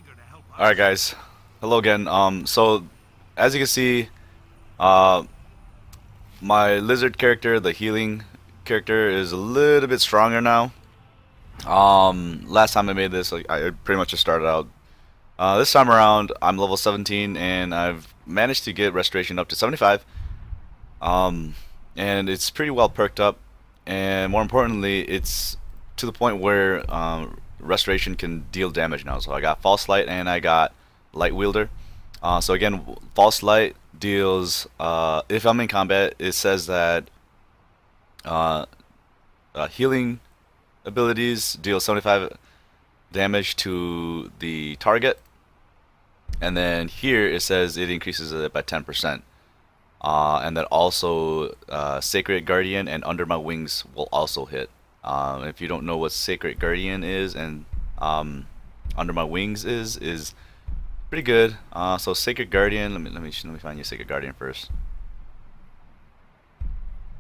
Alright guys, hello again. So as you can see, uh, my lizard character, the healing character, is a little bit stronger now. Last time I made this, like, I pretty much just started out. This time around, I'm level 17 and I've managed to get restoration up to 75. Um, and it's pretty well perked up, and more importantly, it's to the point where restoration can deal damage now. So I got false light and I got light wielder. So again, false light deals. If I'm in combat, it says that uh, healing abilities deal 75 damage to the target, and then here it says it increases it by 10%. And then also Sacred Guardian and Under My Wings will also hit. If you don't know what Sacred Guardian is and Under My Wings is pretty good. So Sacred Guardian, let me find you Sacred Guardian first.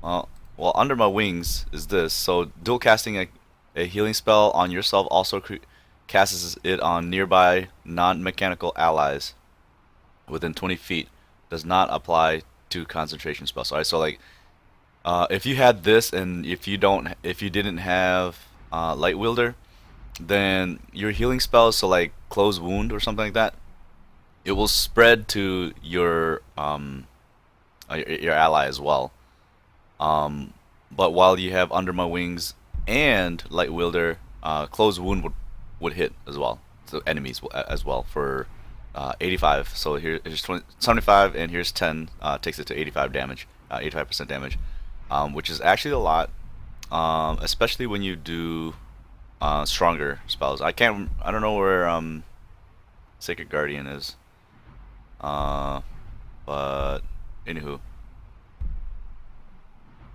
Well, Under My Wings is this. So dual casting a healing spell on yourself also casts it on nearby non-mechanical allies within 20 feet. Does not apply to concentration spells. Alright, so like if you had this and if you didn't have light wielder, then your healing spells, so like close wound or something like that, it will spread to your ally as well. But while you have Under My Wings and light wielder, close wound would hit as well. So enemies as well for 85. So here's 75 and here's 10. Takes it to 85 damage, 85% damage, which is actually a lot, especially when you do stronger spells. I don't know where Sacred Guardian is, but anywho.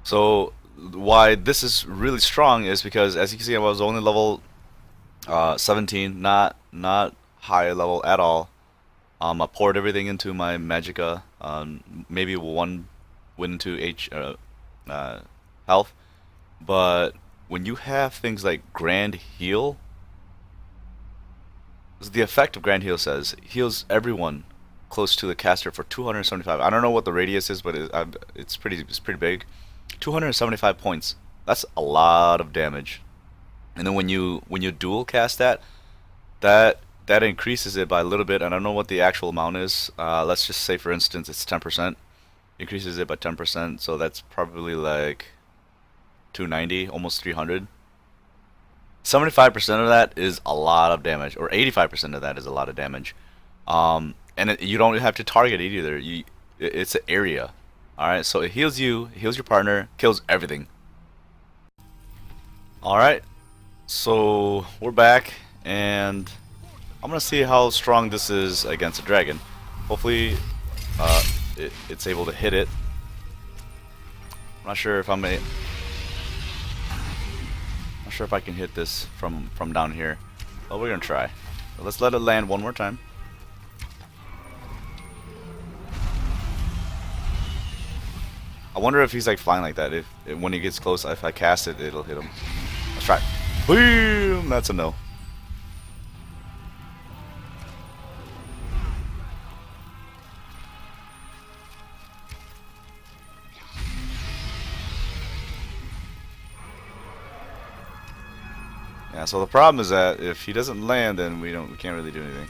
So why this is really strong is because, as you can see, I was only level 17, not high level at all. I poured everything into my Magicka, maybe one went into health. But when you have things like Grand Heal, the effect of Grand Heal says heals everyone close to the caster for 275. I don't know what the radius is, but it's pretty big. 275 points. That's a lot of damage. And then when you dual cast that increases it by a little bit. I don't know what the actual amount is. Let's just say, for instance, it's 10%. Increases it by 10%, so that's probably like 290, almost 300. 75% of that is a lot of damage, or 85% of that is a lot of damage. And you don't have to target it either. It's an area. All right, so it heals you, heals your partner, kills everything. All right, so we're back, and I'm gonna see how strong this is against a dragon. Hopefully, it's able to hit it. I'm not sure if not sure if I can hit this from down here, but we're gonna try. So let's let it land one more time. I wonder if he's like flying like that. If when he gets close, if I cast it, it'll hit him. Let's try. Boom! That's a no. Yeah, so the problem is that if he doesn't land, then we can't really do anything.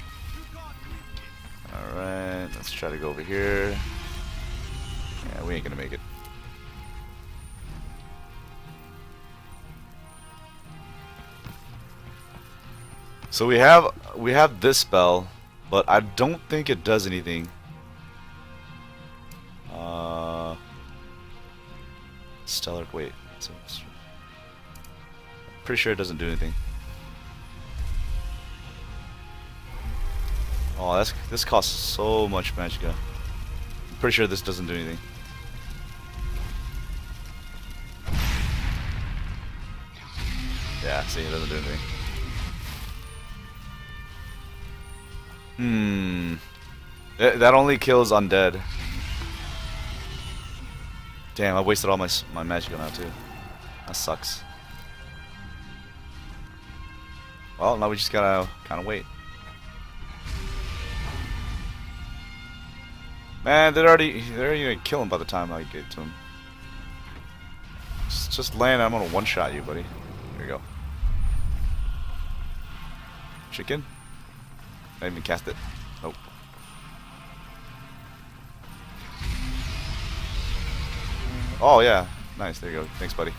Alright, let's try to go over here. Yeah, we ain't gonna make it. So we have this spell, but I don't think it does anything. Stellar, wait. Pretty sure it doesn't do anything. Oh, this costs so much Magicka. I'm pretty sure this doesn't do anything. Yeah, see, it doesn't do anything. That only kills undead. Damn, I wasted all my Magicka now too. That sucks. Well, now we just gotta kind of wait. Man, they're already gonna kill him by the time I get to him. Just land. I'm gonna one-shot you, buddy. There you go. Chicken? I didn't even cast it. Nope. Oh yeah, nice. There you go. Thanks, buddy.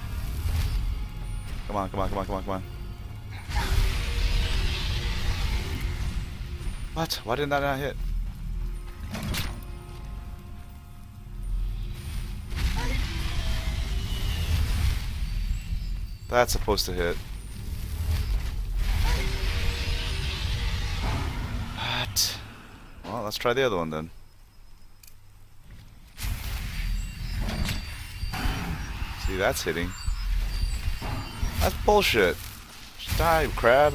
Come on, come on, come on, come on, come on. What? Why didn't that not hit? That's supposed to hit. What? Well, let's try the other one then. See, that's hitting. That's bullshit. Just die, crab.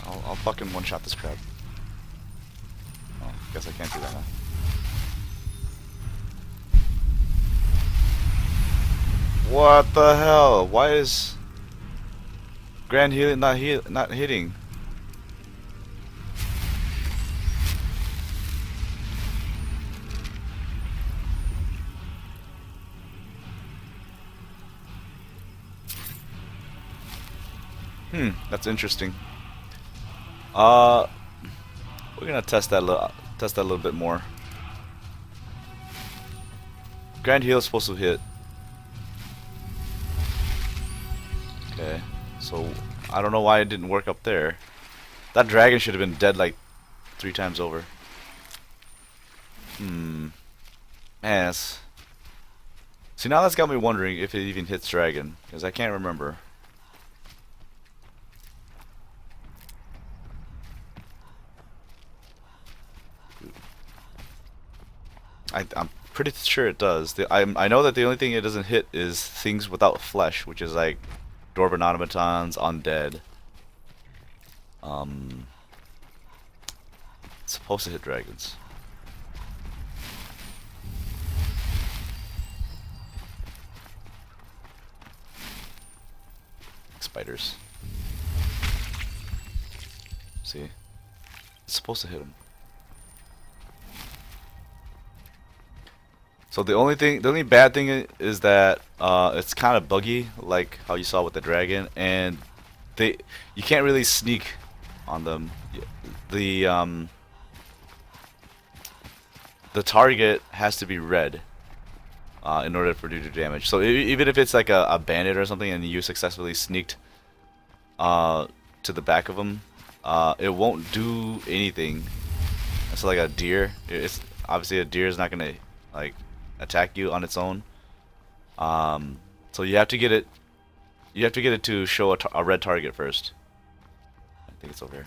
I'll fucking one-shot this crab. Oh, guess I can't do that, huh? What the hell? Why is Grand Healing not hitting? That's interesting. We're gonna test that a little bit more. Grand Heal is supposed to hit. Okay, so I don't know why it didn't work up there. That dragon should have been dead like 3 times over. Man, see, now that's got me wondering if it even hits dragon, because I can't remember. I'm pretty sure it does. I know that the only thing it doesn't hit is things without flesh, which is like Dwarven automatons, undead. It's supposed to hit dragons. Spiders. See? It's supposed to hit them. So the only bad thing is that it's kind of buggy, like how you saw with the dragon, and you can't really sneak on them. The target has to be red in order for it to do damage. So even if it's like a bandit or something, and you successfully sneaked to the back of them, it won't do anything. It's like a deer. It's obviously a deer is not gonna like attack you on its own. So you have to get it. You have to get it to show a red target first. I think it's over here.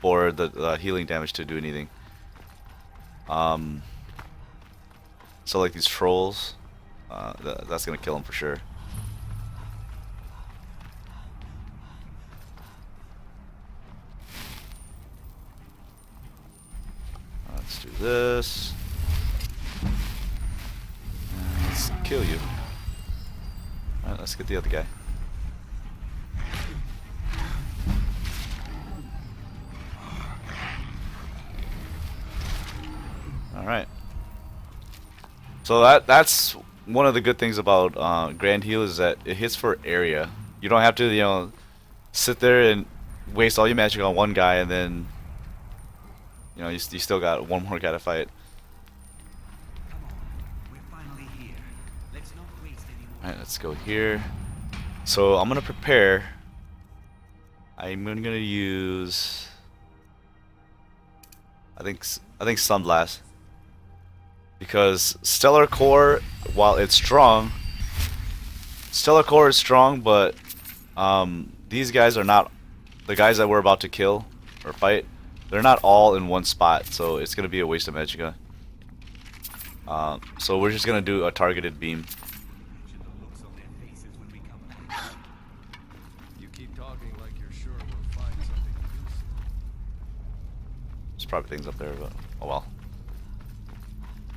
For the healing damage to do anything. So like these trolls, that's gonna kill them for sure. Let's do this. Let's kill you. Alright, let's get the other guy. Alright. So that's one of the good things about Grand Heal is that it hits for area. You don't have to, you know, sit there and waste all your magic on one guy and then, you know, you still got one more guy to fight. Alright, let's go here. So I'm gonna prepare. I'm gonna use I think Sunblast, because Stellar Core, while it's strong, Stellar Core is strong, but these guys are not the guys that we're about to kill or fight. They're not all in one spot, so it's gonna be a waste of magicka. So we're just gonna do a targeted beam. There's probably things up there, but oh well.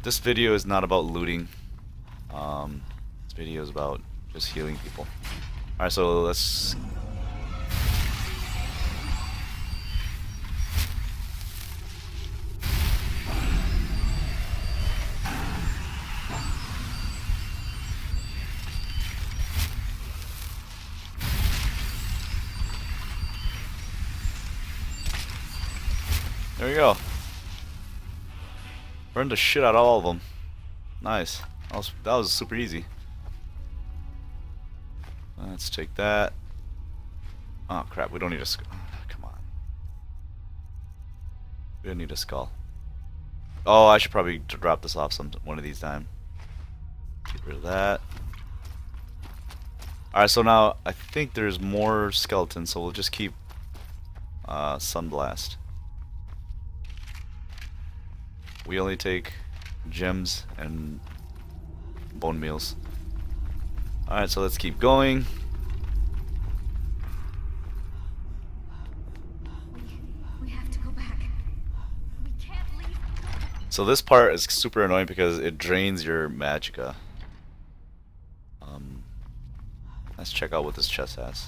This video is not about looting. This video is about just healing people. Alright, so let's... There we go. Burned the shit out of all of them. Nice. That was super easy. Let's take that. Oh crap, we don't need a skull. Come on. We don't need a skull. Oh, I should probably drop this off one of these times. Get rid of that. Alright, so now I think there's more skeletons, so we'll just keep Sunblast. We only take gems and bone meals. Alright, so let's keep going. We have to go back. We can't leave. So this part is super annoying because it drains your magicka. Let's check out what this chest has.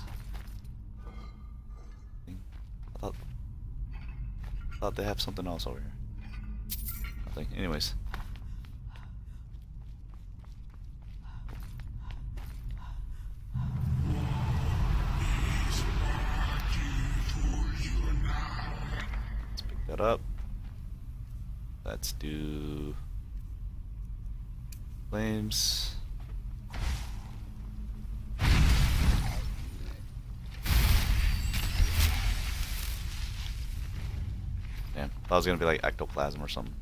I thought they have something else over here. Nothing. Anyways. Let's pick that up. Let's do flames. Damn, thought it was gonna be like ectoplasm or something.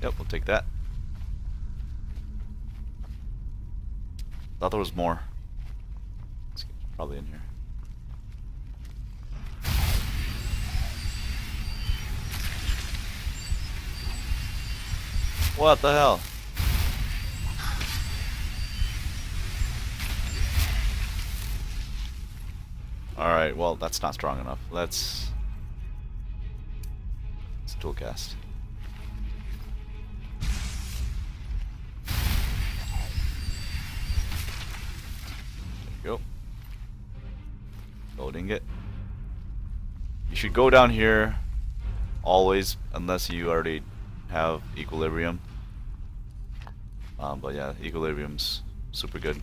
Yep, we'll take that. Thought there was more. It's probably in here. What the hell? Alright, well, that's not strong enough. Let's dual cast. There you go. Loading it. You should go down here always, unless you already have equilibrium. But yeah, equilibrium's super good.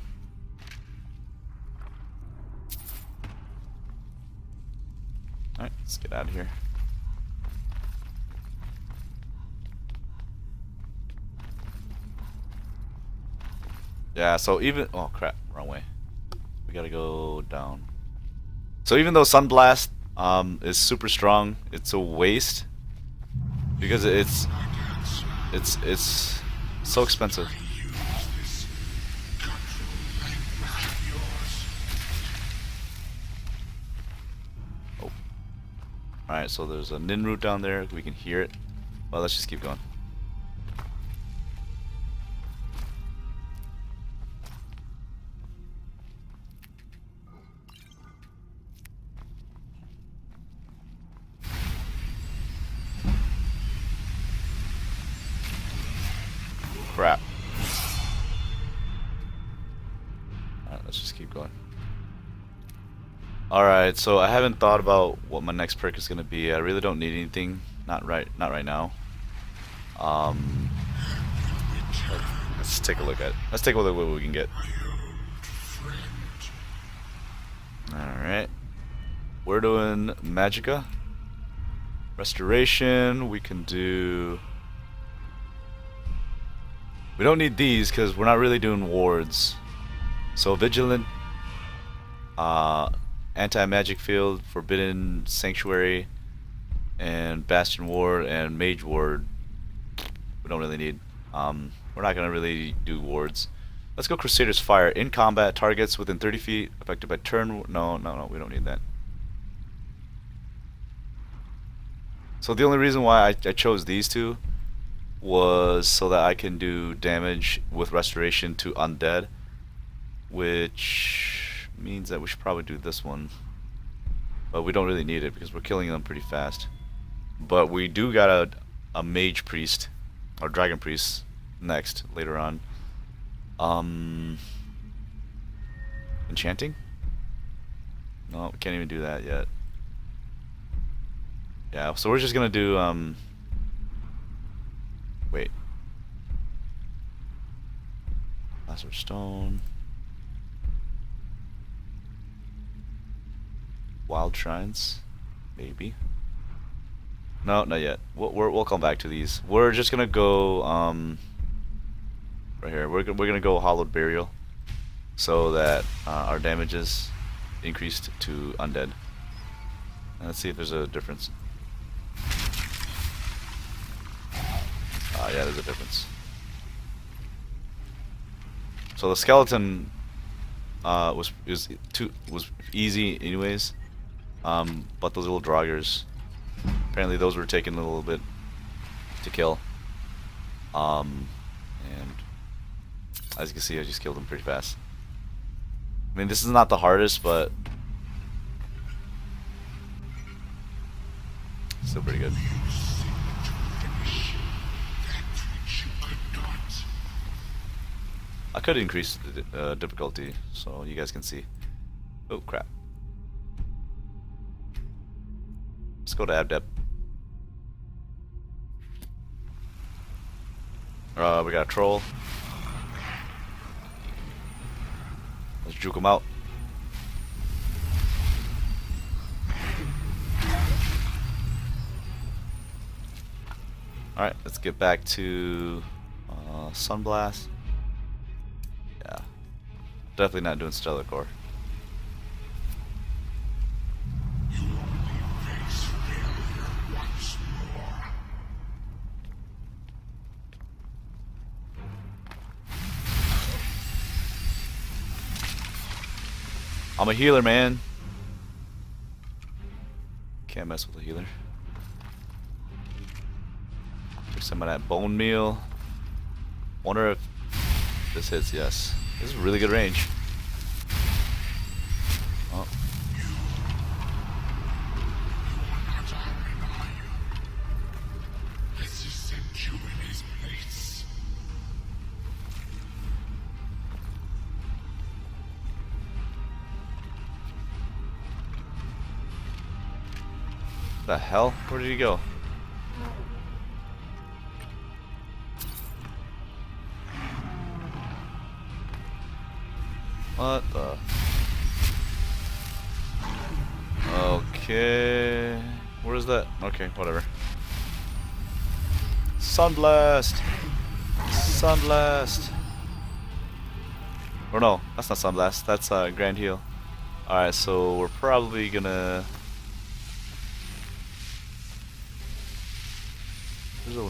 Alright, let's get out of here. Yeah, so even... Oh crap, wrong way. We gotta go down. So even though Sunblast is super strong, it's a waste. Because it's so expensive. Oh. Alright, so there's a Nin root down there. We can hear it. Well, let's just keep going. Crap. Alright, let's just keep going. Alright, so I haven't thought about what my next perk is gonna be. I really don't need anything. Not right now. Let's take a look at what we can get. Alright. We're doing Magicka. Restoration, we can do... We don't need these because we're not really doing wards. So Vigilant, Anti-Magic Field, Forbidden Sanctuary, and Bastion Ward and Mage Ward. We don't really need. We're not gonna really do wards. Let's go Crusader's Fire. In combat, targets within 30 feet affected by turn. No, we don't need that. So the only reason why I chose these two was so that I can do damage with restoration to undead, which means that we should probably do this one, but we don't really need it because we're killing them pretty fast. But we do got a mage priest or dragon priest next later on. Enchanting? No, we can't even do that yet. Yeah, so we're just gonna do wait. Lazarus Stone. Wild Shrines. Maybe. No, not yet. We'll come back to these. We're just gonna go right here. We're gonna go Hallowed Burial, so that our damage is increased to undead. And let's see if there's a difference. Yeah, there's a difference. So the skeleton was easy anyways, but those little draugrs, apparently those were taking a little bit to kill. And as you can see, I just killed them pretty fast. I mean, this is not the hardest, but still pretty good. I could increase the difficulty so you guys can see. Oh crap. Let's go to Abdep. We got a troll. Let's juke him out. Alright, let's get back to Sunblast. Yeah. Definitely not doing Stellar Core. I'm a healer, man. Can't mess with a healer. Take some of that bone meal. Wonder if this hits. Yes. This is really good range. Oh. The hell? Where did he go? What the? Okay. Where is that? Okay, whatever. Sunblast! Sunblast! Or no, that's not Sunblast. That's Grand Heal. Alright, so we're probably gonna...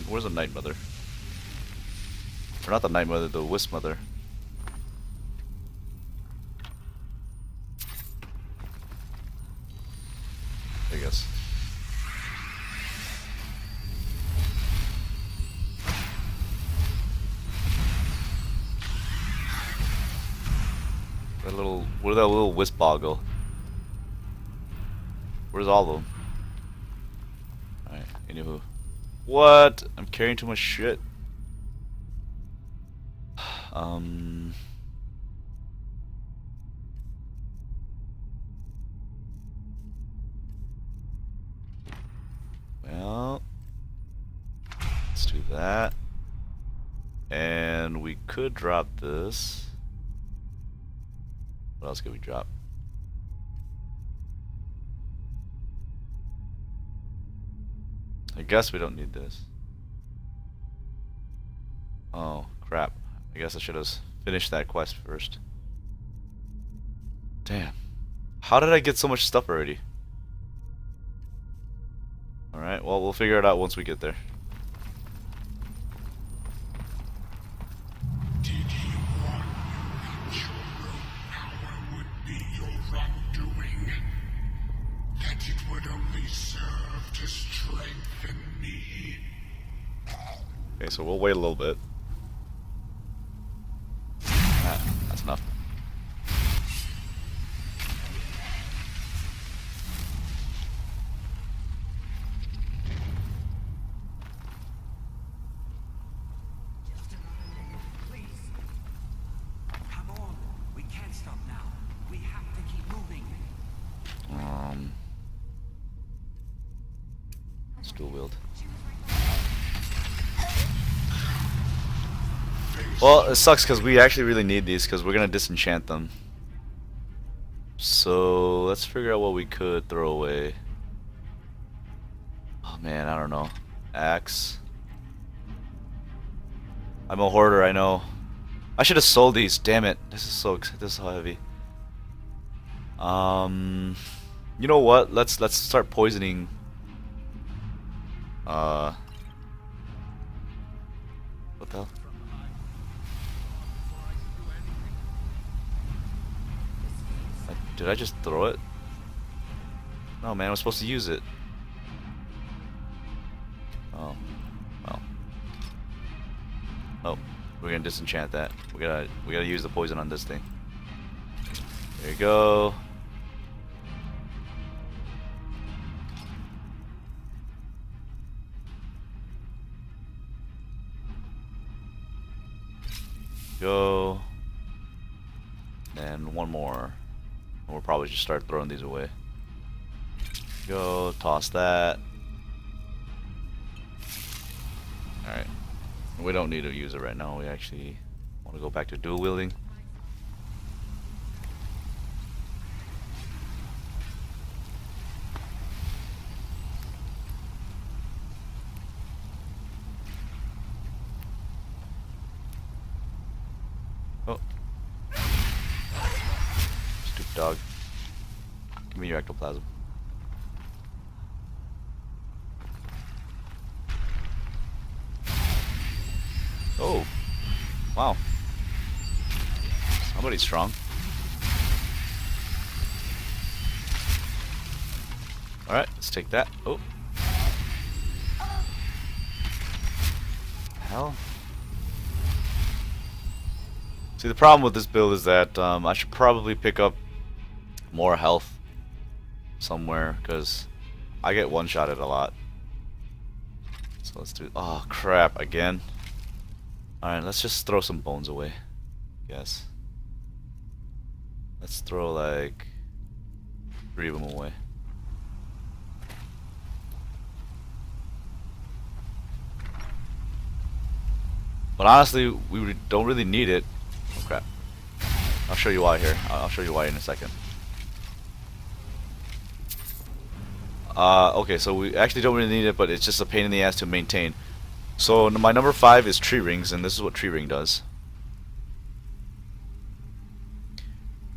Where's the Night Mother? Or not the Night Mother, the Wisp Mother. I guess. Where'd that little wisp ball go? Where's all of them? Alright, anywho. What? I'm carrying too much shit. Well, let's do that. And we could drop this. What else could we drop? I guess we don't need this. Oh, crap. I guess I should have finished that quest first. Damn. How did I get so much stuff already? Alright, well, we'll figure it out once we get there. Did he warn you that your willpower would be your undoing? That it would only serve to strengthen me? Okay, so we'll wait a little bit. Ah, that's enough. Dual wield. Well, it sucks because we actually really need these because we're gonna disenchant them. So let's figure out what we could throw away. Oh man, I don't know. Axe. I'm a hoarder, I know. I should have sold these. Damn it! This is so heavy. You know what? Let's start poisoning. What the hell? Did I just throw it? No, man, I was supposed to use it. Oh, well. Oh, we're gonna disenchant that. We gotta use the poison on this thing. There you go. Go. And one more. We'll probably just start throwing these away. Go, toss that. Alright. We don't need to use it right now. We actually want to go back to dual wielding. Oh. Stupid dog. Give me your ectoplasm. Oh. Wow. Somebody's strong. Alright, let's take that. Oh. Hell. See, the problem with this build is that I should probably pick up more health somewhere, because I get one-shotted a lot. So let's do... Oh, crap, again. Alright, let's just throw some bones away, I guess. Let's throw, like, 3 of them away. But honestly, we don't really need it. Oh crap. I'll show you why here. I'll show you why in a second. Okay, so we actually don't really need it, but it's just a pain in the ass to maintain. So my number 5 is tree rings, and this is what tree ring does.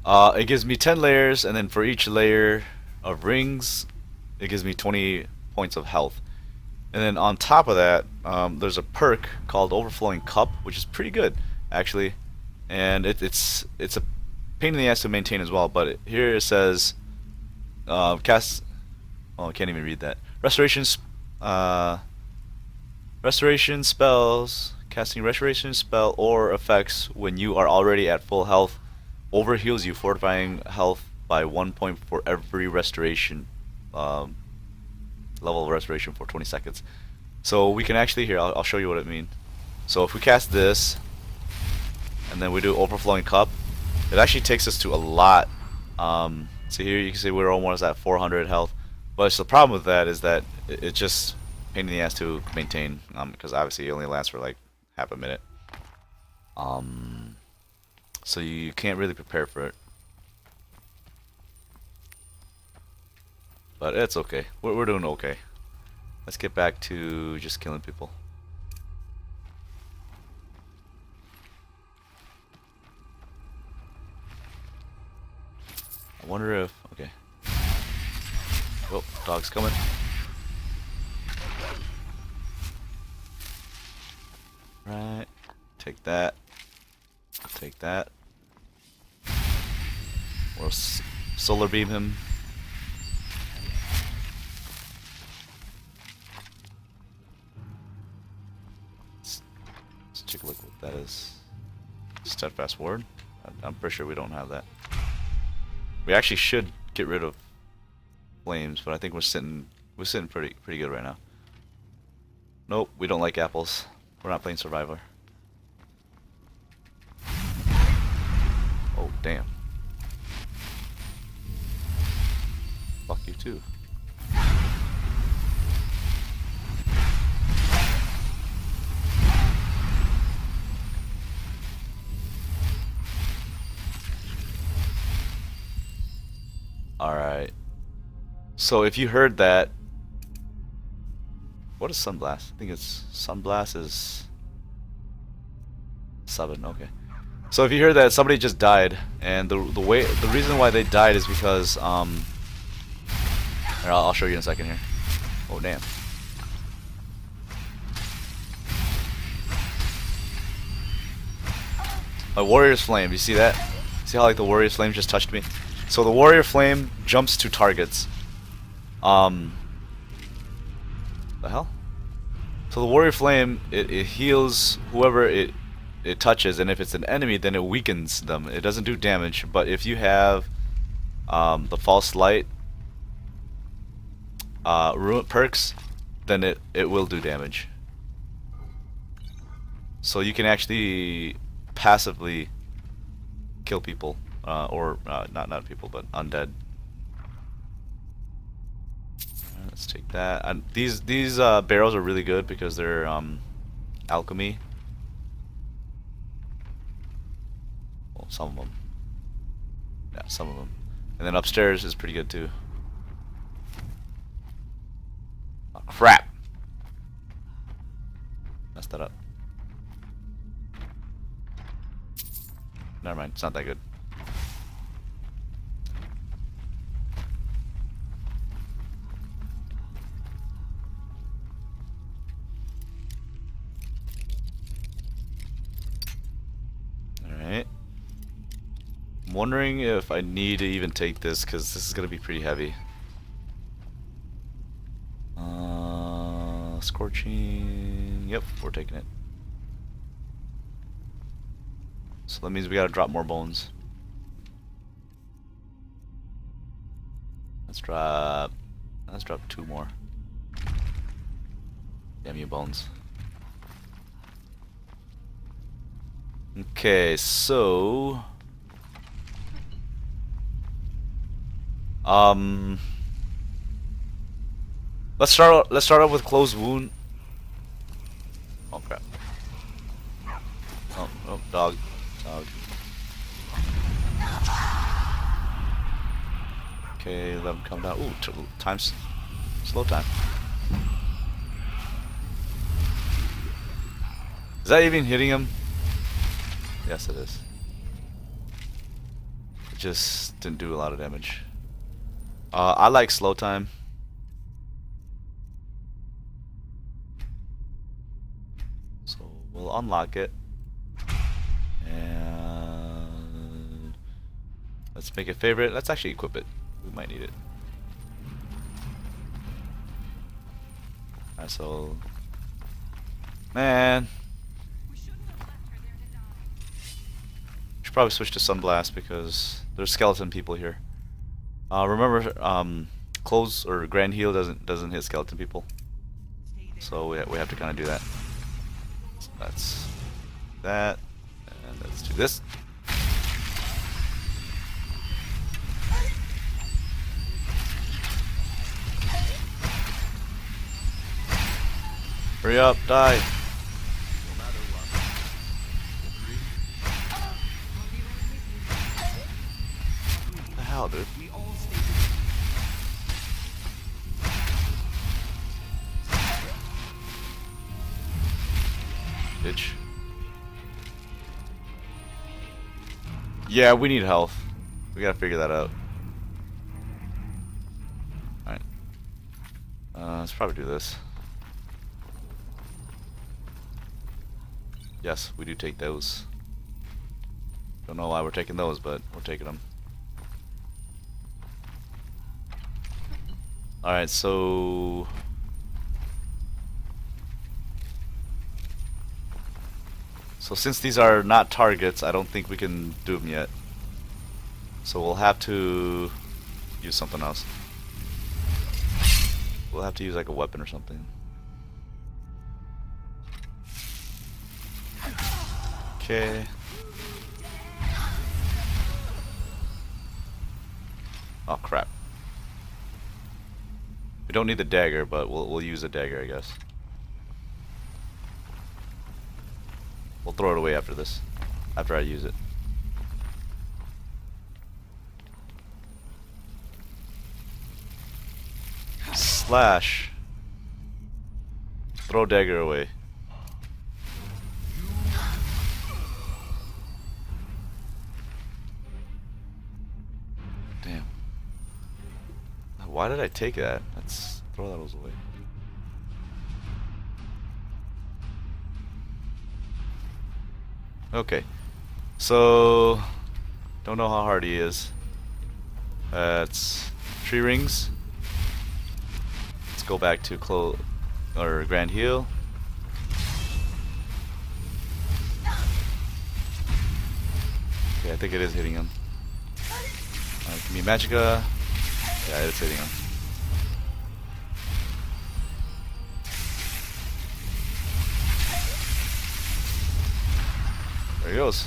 It gives me 10 layers, and then for each layer of rings, it gives me 20 points of health. And then on top of that, there's a perk called Overflowing Cup, which is pretty good, actually. And it's a pain in the ass to maintain as well. But here it says, cast. Oh, I can't even read that. Restoration spells, casting restoration spell or effects when you are already at full health, over heals you, fortifying health by 1 point for every restoration level of restoration for 20 seconds. So we can actually, here, I'll show you what I mean. So if we cast this, and then we do Overflowing Cup, it actually takes us to a lot. So here you can see we're almost at 400 health. But the problem with that is that it's just pain in the ass to maintain, because obviously it only lasts for like half a minute. So you can't really prepare for it. But it's okay. We're doing okay. Let's get back to just killing people. I wonder if... Okay. Oh, dog's coming. Right. Take that. Take that. Or solar beam him. Let's take a look what that is. Steadfast ward. I'm pretty sure we don't have that. We actually should get rid of flames, but I think we're sitting pretty good right now. Nope, we don't like apples. We're not playing Survivor. Oh damn. Fuck you too. Alright. So if you heard that... What is Sunblast? I think it's... Sunblast is... 7, okay. So if you heard that somebody just died, and the reason why they died is because here, I'll show you in a second here. Oh damn. My Warrior's Flame, you see that? See how like the Warrior's Flame just touched me? So the Warrior Flame jumps to targets. The hell? So the Warrior Flame, it heals whoever it touches, and if it's an enemy, then it weakens them. It doesn't do damage, but if you have the False Light perks, then it will do damage. So you can actually passively kill people, or not people, but undead. Let's take that. And these barrels are really good because they're alchemy. Well, some of them. Yeah, some of them. And then upstairs is pretty good too. Oh, crap! Messed that up. Never mind, it's not that good. Alright. I'm wondering if I need to even take this, because this is going to be pretty heavy. Scorching... Yep, we're taking it. So that means we gotta drop more bones. Let's drop 2 more. Damn you, bones. Okay, so let's start off with closed wound. Oh crap. Oh, dog. Okay, let him come down. Ooh, time's slow time. Is that even hitting him? Yes, it is. It just didn't do a lot of damage. I like slow time. So we'll unlock it. And let's make it favorite. Let's actually equip it. We might need it. Alright, so... Man. Should probably switch to Sunblast because there's skeleton people here. Remember, close or Grand Heal doesn't hit skeleton people. So we have to kind of do that. So that's that. And let's do this. Hurry up, die. What the hell, dude? Bitch. Yeah, we need health. We gotta figure that out. Alright. Let's probably do this. Yes, we do take those. Don't know why we're taking those, but we're taking them. Alright, so... So since these are not targets, I don't think we can do them yet. So we'll have to use something else. We'll have to use like a weapon or something. Okay. Oh crap. We don't need the dagger, but we'll use the dagger, I guess. We'll throw it away after this. After I use it. Slash. Throw dagger away. Damn. Why did I take that? Let's throw those away. Okay. So, don't know how hard he is. It's tree rings. Let's go back to Grand Heal. Okay, I think it is hitting him. Give me Magicka. Yeah, it's hitting him. There he goes.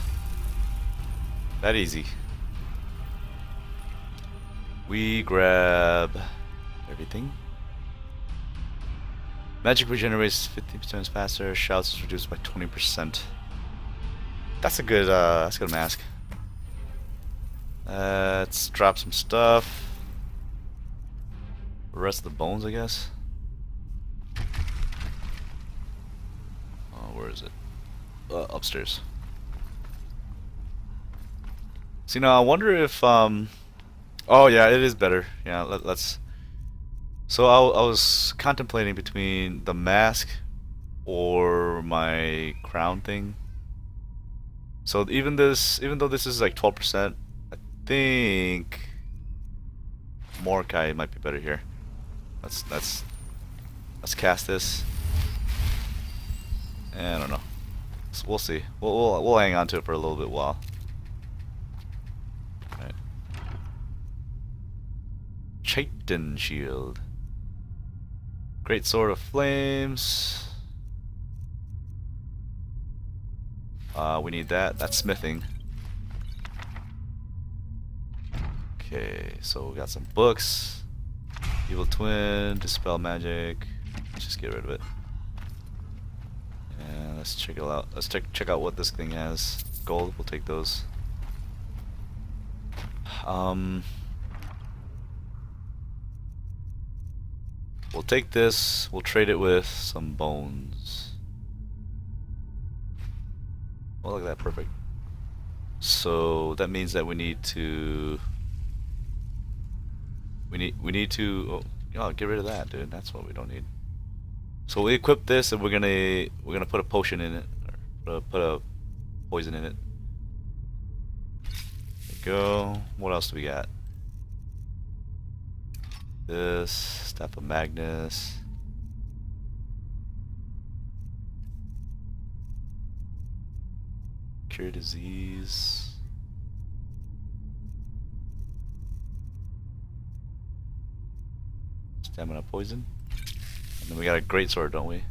That easy. We grab everything. Magic regenerates 50% faster. Shouts is reduced by 20%. That's a good mask. Let's drop some stuff. The rest of the bones, I guess. Oh, where is it? Upstairs. See, now I wonder if oh yeah, it is better. Yeah, let's. So I was contemplating between the mask or my crown thing. So even though this is like 12%, I think Mordecai might be better here. Let's cast this. I don't know. So we'll see. We'll hang on to it for a little bit while. Alright. Chitin shield. Great sword of flames. We need that. That's smithing. Okay, so we got some books. Evil Twin, Dispel Magic. Let's just get rid of it. And let's check it out. Let's check out what this thing has. Gold, we'll take those. We'll take this. We'll trade it with some bones. Oh, look at that, perfect. So that means that we need to. We need to. Oh, get rid of that, dude. That's what we don't need. So we equip this, and we're gonna put a potion in it, or put a poison in it. There we go. What else do we got? This Staff of Magnus. Cure disease. Stamina poison. And then we got a great sword, don't we?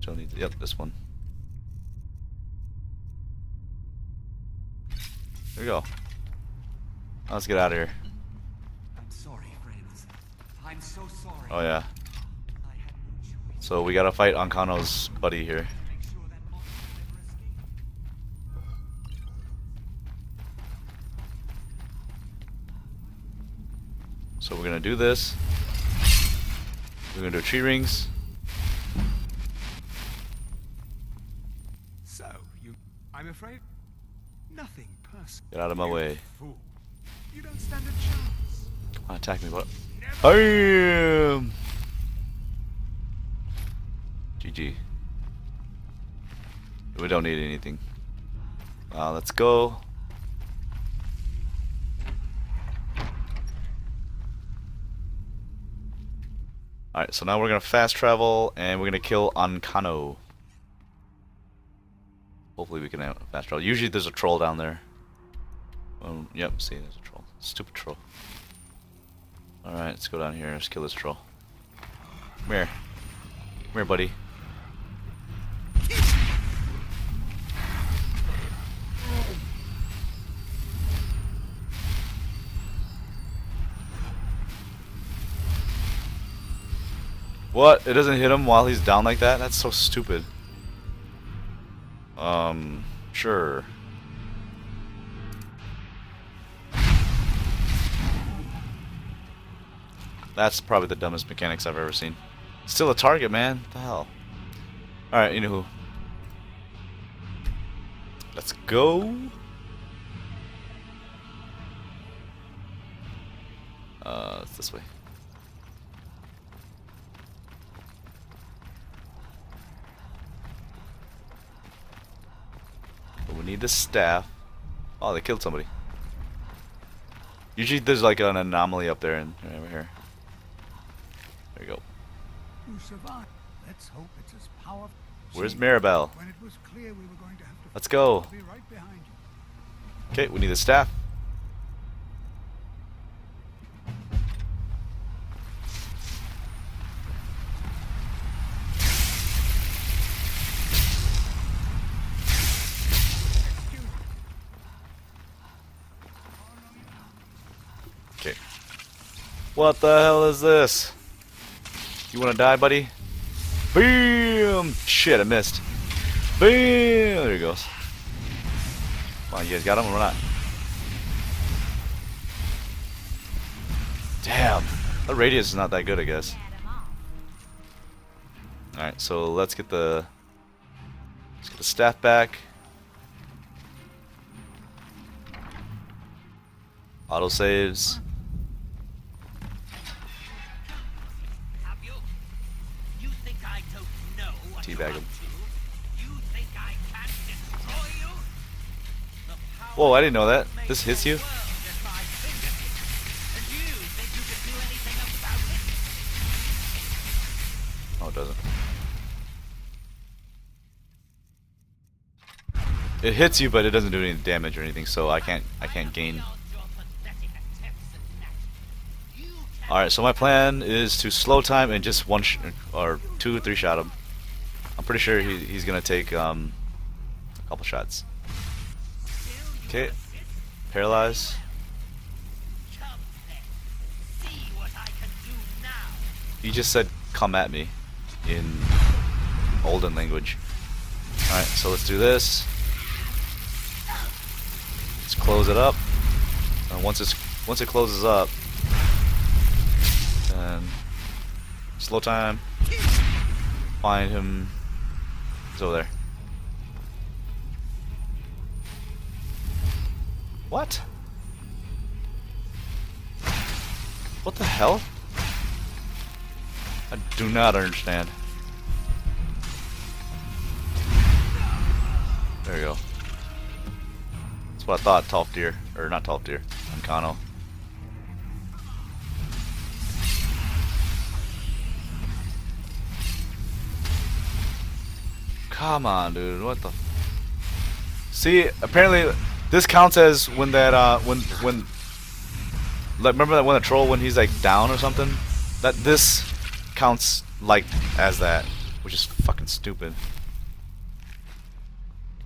Still need. Yep, this one. There we go. Now let's get out of here. I'm sorry, friends. I'm so sorry. Oh yeah. I had no choice. So we gotta fight Ankano's buddy here. Make sure that monster never escaped. So we're gonna do this. We're gonna do tree rings. So, I'm afraid nothing personal. Get out of my way. Fool. You don't stand a chance. Come on, attack me, what? Never. Bam! GG. We don't need anything. Let's go. Alright, so now we're gonna fast travel and we're gonna kill Ankano. Hopefully we can fast travel. Usually there's a troll down there. Yep, see, there's a troll. Stupid troll. Alright, let's go down here. Let's kill this troll. Come here. Come here, buddy. What? It doesn't hit him while he's down like that? That's so stupid. Sure. That's probably the dumbest mechanics I've ever seen. Still a target, man. What the hell? Alright, anywho. Let's go. It's this way. But we need the staff. Oh, they killed somebody. Usually there's like an anomaly up there and right over here. There you go. You survived. Let's hope it's as powerful. Where's Maribel? When it was clear we were going to have to Let's go. I'll be right behind you. Okay, we need the staff. Okay. What the hell is this? You wanna die, buddy? Boom! Shit, I missed. Boom! There he goes. Come on, you guys got him or not? Damn. The radius is not that good, I guess. Alright, so let's get the staff back. Auto saves. You think I don't know what Teabag you're him. up to? You think I can't destroy you? The power Whoa, I didn't know that. This hits you? of the world at my fingertips. And you think you can do anything about it? Oh, it doesn't. It hits you, but it doesn't do any damage or anything, so I can't gain. Beyond your pathetic attempts at that. You can't Alright, so my plan is to slow time and just or 2 or 3 shot him. I'm pretty sure he's gonna take a couple shots. Okay, paralyze. come then. See what I can do now. He just said come at me in olden language. Alright, so let's do this. Let's close it up. And once it closes up, then slow time. Find him. He's over there. What? What the hell? I do not understand. There we go. That's what I thought, Tolfdir. Or not Tolfdir, Ancano. Come on, dude. What the? See, apparently this counts as when that when like remember that when the troll when he's like down or something. That this counts like as that, which is fucking stupid.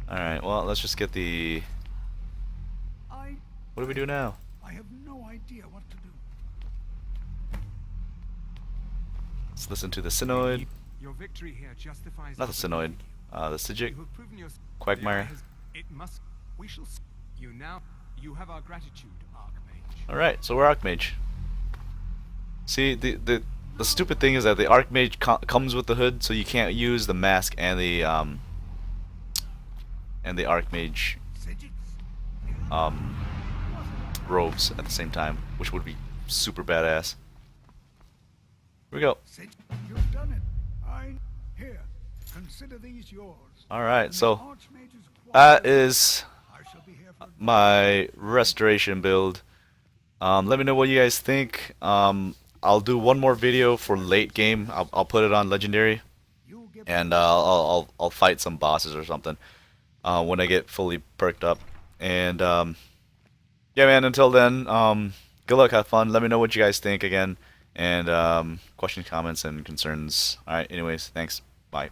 All right, well let's just get the. What do we do now? I have no idea what to do. Let's listen to the Synoid, Your victory here justifies not the Synoid, the Sijic, You have proven your Quagmire. It must. We shall. You now. You have our gratitude, Archmage. All right, so we're Archmage. See, the stupid thing is that the Archmage comes with the hood, so you can't use the mask and the Archmage robes at the same time, which would be super badass. Here we go. You've done it. Here. Consider these yours. All right, And so the Archmage's that quarters. is I shall be here for my restoration build. Let me know what you guys think. I'll do one more video for late game. I'll put it on legendary, you get and I'll fight some bosses or something when I get fully perked up. And yeah, man. Until then, good luck, have fun. Let me know what you guys think again, and questions, comments, and concerns. All right. Anyways, thanks. Bye.